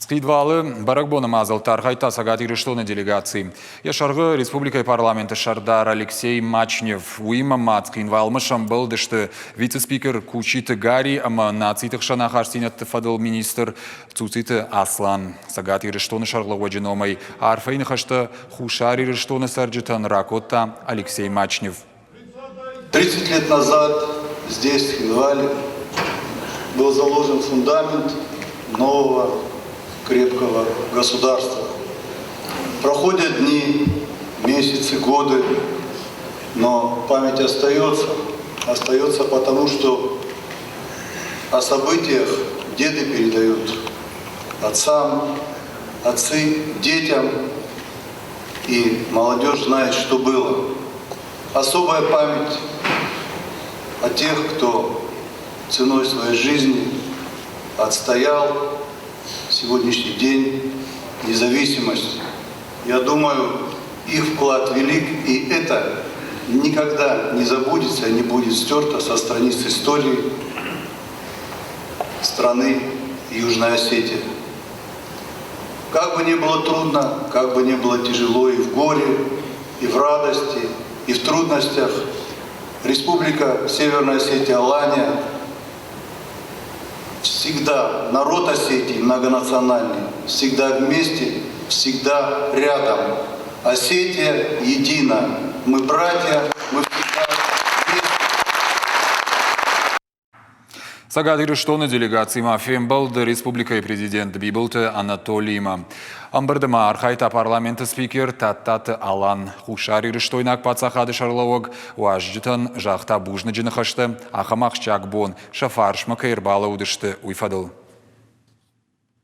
Скидвалы баракбона мазалтар хайта сагати рештоны делегации. Яшаргы республика парламента Шардар Алексей Мачнев уима мацкин валмышам был, что вице-спикер Кучиты Гарри, ама нацитых шанахарсинят фадл министр Цуциты Аслан. Сагати рештоны шарлого джиномой, а арфейны хашта хушари рештоны сарджитан ракота Алексей Мачнев. 30 лет назад здесь, в Хинвале, был заложен фундамент нового крепкого государства. Проходят дни, месяцы, годы, но память остается. Остается потому, что о событиях деды передают отцам, отцы детям, и молодежь знает, что было. Особая память о тех, кто ценой своей жизни отстоял сегодняшний день независимость. Я думаю, их вклад велик, и это никогда не забудется, не будет стерто со страниц истории страны Южная Осетия. Как бы ни было трудно, как бы ни было тяжело и в горе, и в радости, и в трудностях, Республика Северная Осетия, Алания, всегда народ Осетии многонациональный, всегда вместе, всегда рядом. Осетия едина. Мы братья, мы всегда вместе. Сагати рештоны делегации мафием был республика и президент Бибулты Анатолийма. Амбардема архайта парламента спикер Таттаты Алан Хушари рештойнак пацахады шарловог уажджитан жахта бужны джинахашты ахамах чакбон шафаршма каирбала удышты уйфадыл.